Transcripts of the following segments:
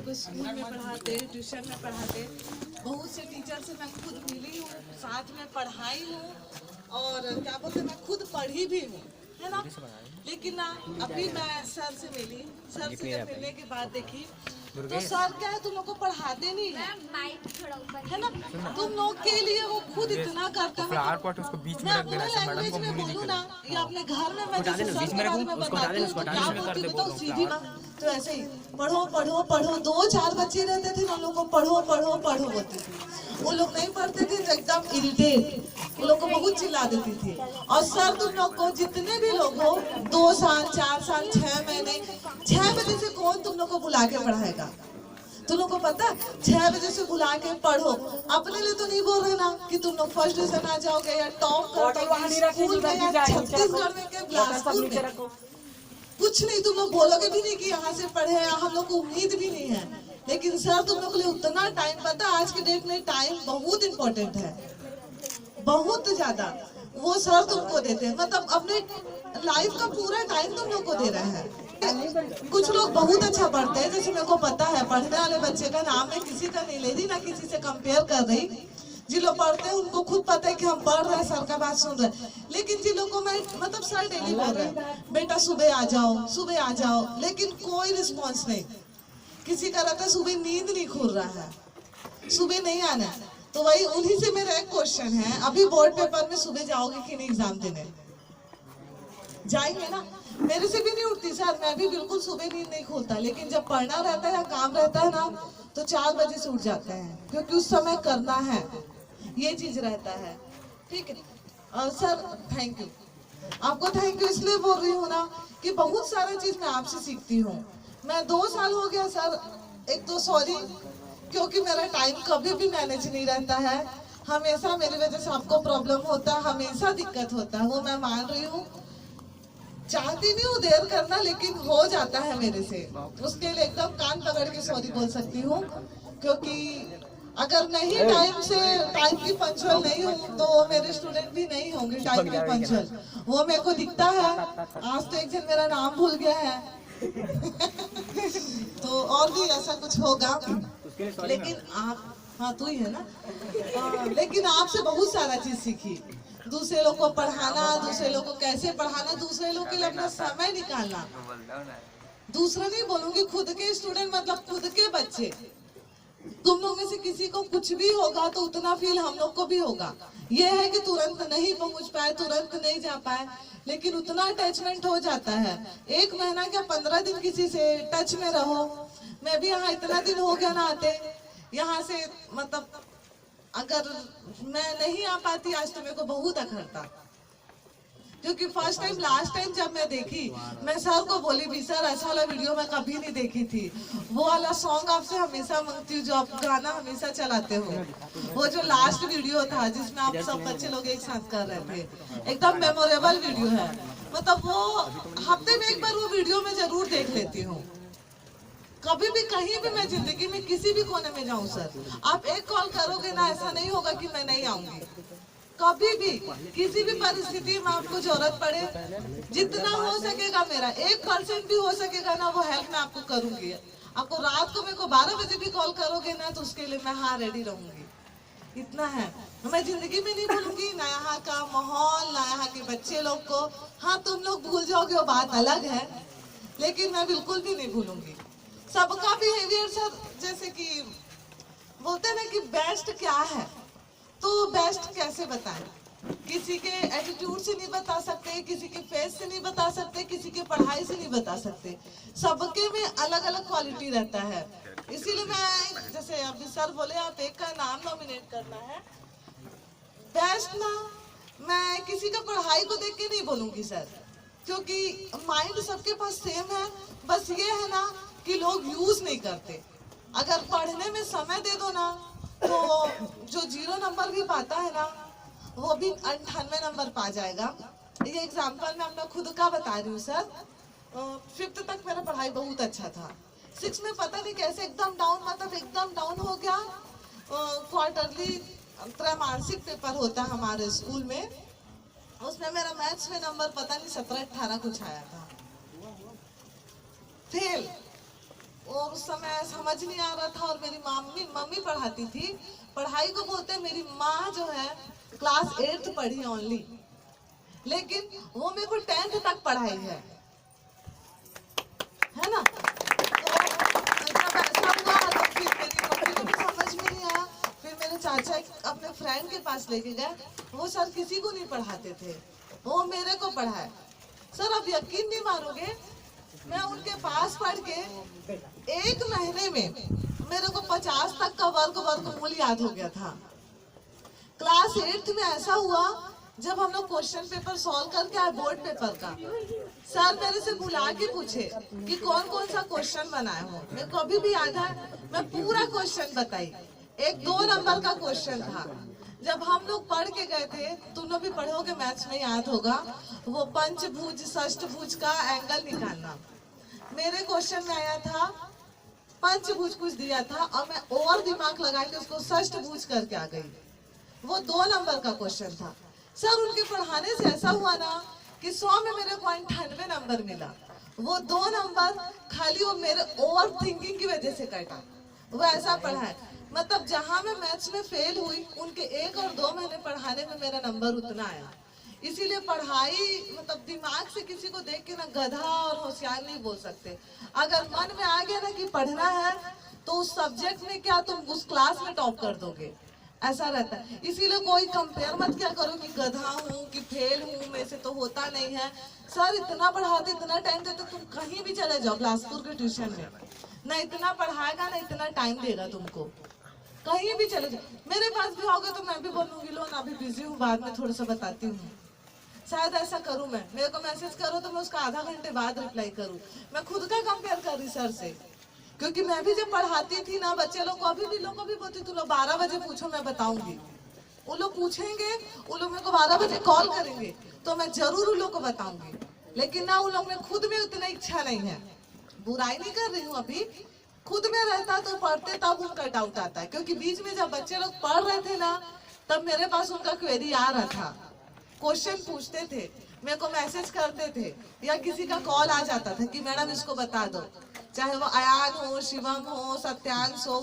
को स्कूल में पढ़ाते, ट्यूशन में पढ़ाते, बहुत से टीचर से मैं खुद मिली हूँ, साथ में पढ़ाई हूँ और क्या बोलते मैं खुद पढ़ी भी हूँ, है ना। लेकिन ना अभी मैं सर से मिली, सर से जब मिलने के बाद देखी तो सर क्या है तुम लोग को पढ़ाते नहीं है, है ना। तुम लोग के लिए वो खुद इतना करते हैं। मैं अपने लैंग्वेज में बोलूँ ना या अपने घर में मैं जैसे सर के बारे में बताती हूँ तो क्या बोलती हूँ बताओ सीधी बात। तो ऐसे ही पढ़ो पढ़ो पढ़ो, 2-4 बच्चे रहते थे उन लोग को पढ़ो पढ़ो पढ़ो बोलती थी। वो लोग नहीं पढ़ते थे तो एकदम इरिटेट, उन लोग को बहुत चिल्ला देती थी। और सर तुम लोग को जितने भी लोग हो 2 साल 4 साल 6 महीने 6 बजे से कौन तुम लोग को बुला के पढ़ाएगा। तुम लोग को पता 6 बजे से बुला के पढ़ो, अपने लिए तो नहीं बोल रहे ना कि तुम लोग फर्स्ट डिवीजन आ जाओगे या टॉप करोगे स्कूल में या छत्तीसगढ़ में के बिलासपुर में, कुछ नहीं तुम लोग बोलोगे भी नहीं कि यहाँ से पढ़े, हम लोग को उम्मीद भी नहीं है। लेकिन सर तुम लोग के लिए उतना टाइम, पता आज के डेट में टाइम बहुत इंपॉर्टेंट है, बहुत ज्यादा। वो सर तुमको देते हैं, मतलब अपने लाइफ का पूरा टाइम तुम लोग को दे रहे हैं। कुछ लोग बहुत अच्छा पढ़ते हैं, जैसे मेरे को पता है पढ़ने वाले बच्चे का नाम मैं किसी का नहीं ले रही ना किसी से कंपेयर कर रही। जिन लोग पढ़ते हैं उनको खुद पता है कि हम पढ़ रहे हैं, सर का बात सुन रहे हैं। लेकिन जिन लोगों को मैं मतलब सर डेली बोल रहे हैं बेटा सुबह आ जाओ सुबह आ जाओ, लेकिन कोई रिस्पॉन्स नहीं। किसी का रहता है सुबह नींद नहीं खुल रहा है, सुबह नहीं आना है। तो वही उन्हीं से मेरा एक क्वेश्चन है, अभी बोर्ड पेपर में सुबह जाओगे कि नहीं एग्जाम देने? जाएंगे ना। मेरे से भी नहीं उठती सर, मैं भी बिल्कुल सुबह नींद नहीं खुलता, लेकिन जब पढ़ना रहता है या काम रहता है ना तो 4 बजे से उठ जाते हैं क्योंकि उस समय करना है, ये चीज रहता है। ठीक है सर, थैंक यू। आपको थैंक यू इसलिए बोल रही हूँ ना कि बहुत सारा चीज मैं आपसे सीखती हूँ। मैं 2 साल हो गया सर, एक तो सॉरी क्योंकि मेरा टाइम कभी भी मैनेज नहीं रहता है, हमेशा मेरी वजह से आपको प्रॉब्लम होता है, हमेशा दिक्कत होता है, वो मैं मान रही हूँ। चाहती नहीं हूँ देर करना लेकिन हो जाता है मेरे से, उसके लिए एकदम कान पकड़ के सॉरी बोल सकती हूँ। क्योंकि अगर नहीं टाइम की पंचुअल नहीं हूँ तो मेरे स्टूडेंट भी नहीं होंगे टाइम के पंचुअल, वो मेरे को दिखता है। आज तो एक जन मेरा नाम भूल गया है तो और भी ऐसा कुछ होगा, लेकिन आप, हाँ तू ही है ना, लेकिन आपसे बहुत सारा चीज सीखी। दूसरे लोग को पढ़ाना, दूसरे लोग को कैसे पढ़ाना, दूसरे लोग के लिए अपना समय निकालना। दूसरा नहीं बोलूंगी, खुद के स्टूडेंट मतलब खुद के बच्चे, तुम लोग में से किसी को कुछ भी होगा तो उतना फील हम लोग को भी होगा। ये है कि तुरंत नहीं पहुंच पाए, तुरंत नहीं जा पाए, लेकिन उतना अटैचमेंट हो जाता है। 1 महीना क्या 15 दिन किसी से टच में रहो। मैं भी यहाँ इतना दिन हो गया ना आते, यहाँ से मतलब अगर मैं नहीं आ पाती आज तो मेरे को बहुत अखरता, क्योंकि फर्स्ट टाइम लास्ट टाइम जब मैं देखी मैं सर को बोली भी सर ऐसा वाला वीडियो मैं कभी नहीं देखी थी, वो वाला सॉन्ग आपसे हमेशा मांगती हूँ जो आप गाना हमेशा चलाते हो, वो जो लास्ट वीडियो था जिसमें आप सब बच्चे लोग एक साथ कर रहे थे, एकदम मेमोरेबल वीडियो है। मतलब वो हफ्ते में एक बार वो वीडियो में जरूर देख लेती हूँ। कभी भी कहीं भी मैं जिंदगी में किसी भी कोने में जाऊं सर, आप एक कॉल करोगे ना, ऐसा नहीं होगा कि मैं नहीं आऊंगी। कभी भी किसी भी परिस्थिति में आपको जरूरत पड़े, जितना हो सकेगा मेरा 1% भी हो सकेगा ना वो हेल्प मैं आपको करूंगी। आपको रात को मेरे को 12 बजे भी कॉल करोगे ना तो उसके लिए मैं हाँ रेडी रहूंगी। इतना है, मैं जिंदगी में नहीं भूलूंगी ना यहाँ का माहौल, ना यहाँ के बच्चे लोग को। हाँ तुम लोग भूल जाओगे वो बात अलग है, लेकिन मैं बिल्कुल भी नहीं भूलूंगी। सबका बिहेवियर सर, जैसे कि बोलते हैं ना कि बेस्ट क्या है, तो बेस्ट कैसे बताएं? किसी के एटीट्यूड से नहीं बता सकते, किसी के फेस से नहीं बता सकते, किसी के पढ़ाई से नहीं बता सकते, सबके में अलग अलग क्वालिटी रहता है। इसीलिए मैं जैसे अभी सर बोले आप एक का नाम नॉमिनेट करना है बेस्ट ना, मैं किसी का पढ़ाई को देख के नहीं बोलूंगी सर, क्योंकि माइंड सबके पास सेम है, बस ये है ना कि लोग यूज नहीं करते। अगर पढ़ने में समय दे दो ना तो जो 0 नंबर भी पाता है ना वो भी 98 नंबर पा जाएगा। ये एग्जाम्पल मैं अपना खुद का बता रही हूँ सर। 5th तक मेरा पढ़ाई बहुत अच्छा था, 6 में पता नहीं कैसे एकदम डाउन, मतलब एकदम डाउन हो गया। क्वार्टरली त्रैमासिक पेपर होता है हमारे स्कूल में, उसमें मेरा मैथ्स में नंबर पता नहीं 17-18 कुछ आया था, फेल। और उस समय समझ नहीं आ रहा था और मेरी मम्मी पढ़ाती थी। पढ़ाई को बोलते हैं, मेरी माँ जो है क्लास 8th पढ़ी ओनली, लेकिन वो मेरे को 10th तक पढ़ाई है ना। तो जब ऐसा हुआ तो फिर मेरी मम्मी को भी समझ में नहीं आया। फिर मेरे चाचा अपने फ्रेंड के पास लेके गए, वो सर किसी को नहीं पढ़ाते थे, वो मेरे को पढ़ाए। सर आप यकीन नहीं मारोगे, मैं उनके पास पढ़ के 1 महीने में मेरे को 50 तक का वर्गमूल याद हो गया था। क्लास 8th में ऐसा हुआ जब हम लोग क्वेश्चन पेपर सॉल्व करके आए बोर्ड पेपर का, सर मेरे से बुला के पूछे कि कौन कौन सा क्वेश्चन बनाए हो। मेरे को अभी भी याद है, मैं पूरा क्वेश्चन बताई। एक 2 नंबर का क्वेश्चन था। जब हम लोग पढ़ के गए थे, तुम लोग भी पढ़ोगे, मैथ्स में याद होगा, वो पंचभुज षष्ठभुज का एंगल निकालना। मेरे क्वेश्चन में आया था पंचभुज कुछ दिया था और मैं और दिमाग लगा के उसको षष्ठभुज करके आ गई। वो 2 नंबर का क्वेश्चन था। सर उनके पढ़ाने से ऐसा हुआ ना कि 100 में मेरे को 98 नंबर मिला। वो 2 नंबर खाली वो मेरे ओवर थिंकिंग की वजह से कटा। वो ऐसा पढ़ाए, मतलब जहां मैं मैथ्स में फेल हुई, उनके 1 और 2 महीने पढ़ाने में मेरा नंबर उतना आया। इसीलिए पढ़ाई मतलब दिमाग से किसी को देख के ना गधा और होशियार नहीं बोल सकते। अगर मन में आ गया ना कि पढ़ना है तो उस सब्जेक्ट में क्या तुम उस क्लास में टॉप कर दोगे, ऐसा रहता है। इसीलिए कोई कंपेयर मत क्या करो कि गधा हूँ कि फेल हूँ, मेरे से तो होता नहीं है। सर इतना पढ़ाते, इतना टाइम देते, तुम कहीं भी चले जाओ बिलासपुर के ट्यूशन में, ना इतना पढ़ाएगा ना इतना टाइम देगा तुमको, कहीं भी चले जाओ। मेरे पास भी आओगे तो मैं भी बोलूंगी लो ना अभी बिजी हूँ, बाद में थोड़ा सा बताती हूँ। शायद ऐसा करूं, मैं मेरे को मैसेज करो तो मैं उसका आधा घंटे बाद रिप्लाई करूं। मैं खुद का कंपेयर कर रही सर से, क्योंकि मैं भी जब पढ़ाती थी ना बच्चे लोग को, अभी भी लोग को भी बोलती तुम लोग 12 बजे पूछो मैं बताऊंगी। वो लोग पूछेंगे, वो लोग मेरे को 12 बजे कॉल करेंगे तो मैं जरूर उन लोग को बताऊंगी। लेकिन ना उन लोग में खुद में उतना इच्छा नहीं है। बुराई नहीं कर रही हूँ, अभी खुद में रहता तो पढ़ते, तब उनका डाउट आता है। क्योंकि बीच में जब बच्चे लोग पढ़ रहे थे ना, तब मेरे पास उनका क्वेरी आ रहा था, क्वेश्चन पूछते थे, मेरे को मैसेज करते थे, या किसी का कॉल आ जाता था कि मैडम इसको बता दो, चाहे वो अयान हो, शिवम हो, सत्यांश हो,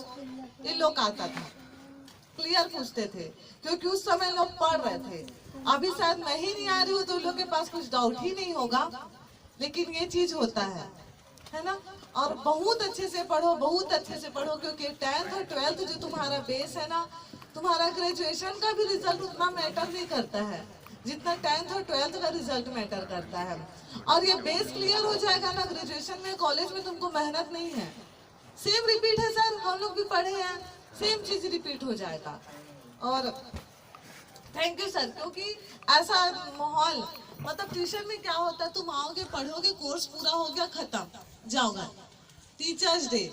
इन लोग आता था, क्लियर पूछते थे, क्योंकि उस समय लोग पढ़ रहे थे। अभी शायद मैं ही नहीं आ रही हूँ तो उन लोग के पास कुछ डाउट ही नहीं होगा, लेकिन ये चीज होता है ना। और बहुत अच्छे से पढ़ो, बहुत अच्छे से पढ़ो, क्योंकि 10th और 12th जो तुम्हारा बेस है ना, तुम्हारा ग्रेजुएशन का भी रिजल्ट उतना मैटर नहीं करता है जितना 10th और 12th का रिजल्ट मैटर करता है। और ये बेस क्लियर हो जाएगा ना, ग्रेजुएशन में कॉलेज में तुमको मेहनत नहीं है, सेम रिपीट है। सर हम लोग भी पढ़े हैं, सेम चीज रिपीट हो जाएगा। और थैंक यू सर, क्योंकि ऐसा माहौल, मतलब ट्यूशन में क्या होता है, तुम आओगे पढ़ोगे, कोर्स पूरा हो गया खत्म, जाओगे। Teachers day,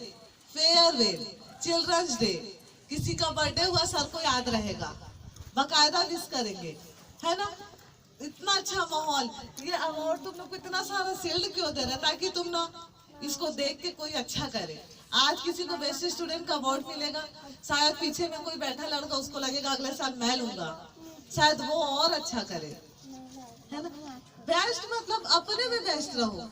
farewell, childrens day, किसी का बर्थडे हुआ सर को याद रहेगा, बाकायदा विश करेंगे, है ना। इतना अच्छा माहौल, ये अवार्ड तुम लोग को इतना सारा शील्ड क्यों दे रहे हैं, ताकि तुम ना इसको देख के कोई अच्छा करे। आज किसी को बेस्ट स्टूडेंट का अवार्ड मिलेगा, शायद पीछे में कोई बैठा लड़का, उसको लगेगा अगले साल मैं लूंगा, शायद वो और अच्छा करे, है ना। बेस्ट मतलब अपने में बेस्ट रहो।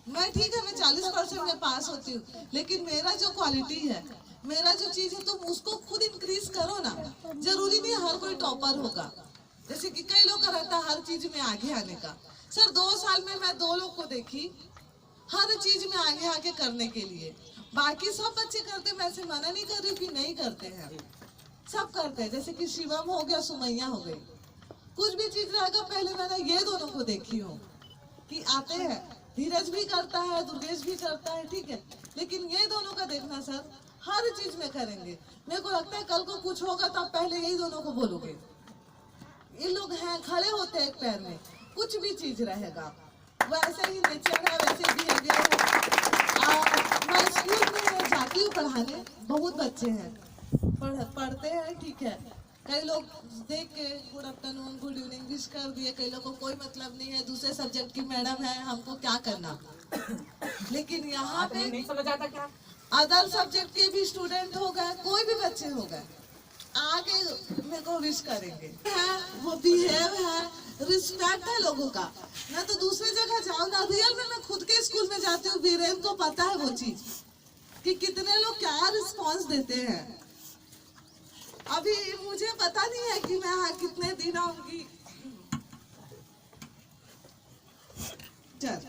मैं ठीक है, मैं 40% में पास होती हूँ, लेकिन मेरा जो क्वालिटी है, मेरा जो चीज है, तुम उसको खुद इंक्रीज करो ना। जरूरी नहीं हर कोई टॉपर होगा, जैसे कि कई लोग का रहता है हर चीज में आगे आने का। सर 2 साल में मैं 2 लोग को देखी हर चीज में आगे आगे करने के लिए। बाकी सब बच्चे करते, मैं ऐसे मना नहीं कर रही कि नहीं करते हैं, सब करते हैं। जैसे कि शिवम हो गया, सुमैया हो गई, कुछ भी चीज रहेगा, पहले मैंने ये दोनों को देखी हूँ कि आते हैं। धीरज भी करता है, दुर्गेश भी करता है, ठीक है, लेकिन ये दोनों का देखना सर, हर चीज में करेंगे। मेरे को लगता है कल को कुछ होगा तब पहले यही दोनों को बोलोगे। ये लोग हैं, खड़े होते हैं एक पैर में, कुछ भी चीज रहेगा, वैसे ही नेचर है, वैसे बिहेवियर है। मैं स्कूल में जाती हूँ पढ़ाने, बहुत बच्चे हैं, पढ़ते हैं, ठीक है। कई लोग देख के good afternoon, good evening wish कर दिए, कई लोगों को कोई मतलब नहीं है, दूसरे सब्जेक्ट की मैडम है, हमको क्या करना। लेकिन यहाँ पे नहीं समझ आता क्या, अदर सब्जेक्ट के भी स्टूडेंट हो गए, कोई भी बच्चे हो गए, आगे मेरे को विश करेंगे, है वो बिहेव है, रिस्पेक्ट है लोगों का ना। तो दूसरी जगह जाओ ना, रियल में मैं खुद के स्कूल में जाती हूँ, वीरेन को पता है वो चीज, कि कितने लोग क्या रिस्पॉन्स देते हैं। अभी मुझे पता नहीं है कि मैं यहाँ कितने दिन आऊंगी। चल,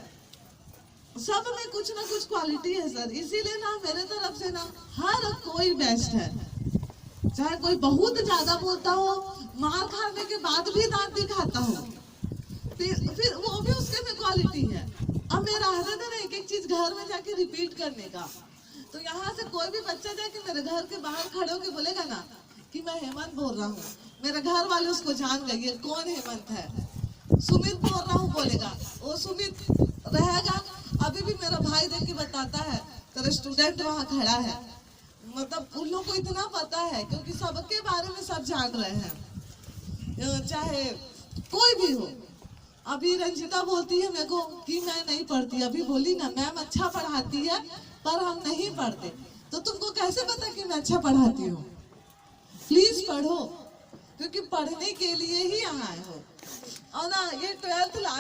सब में कुछ ना कुछ क्वालिटी है सर, इसीलिए ना मेरे तरफ से ना हर कोई बेस्ट है। चाहे कोई बहुत ज्यादा बोलता हो, मार खाने के बाद भी दांत दिखाता हो, फिर वो भी उसके में क्वालिटी है। अब मेरा आदत है ना एक एक चीज घर में जाके रिपीट करने का। तो यहाँ से कोई भी बच्चा जाके मेरे घर के बाहर खड़े होके बोलेगा ना कि मैं हेमंत बोल रहा हूँ, मेरे घर वाले उसको जान गए ये कौन हेमंत है। सुमित बोल रहा हूँ बोलेगा, वो सुमित रहेगा। अभी भी मेरा भाई देख के बताता है तेरा स्टूडेंट वहाँ खड़ा है। मतलब उन लोगों को इतना पता है क्योंकि सबके बारे में सब जान रहे हैं, चाहे कोई भी हो। अभी रंजिता बोलती है मेरे को कि मैं नहीं पढ़ती, अभी बोली ना मैम अच्छा पढ़ाती है पर हम नहीं पढ़ते। तो तुमको कैसे पता कि मैं अच्छा पढ़ाती हूँ? प्लीज पढ़ो, क्योंकि पढ़ने के लिए ही यहाँ आए हो। और ना ये 12th लास्ट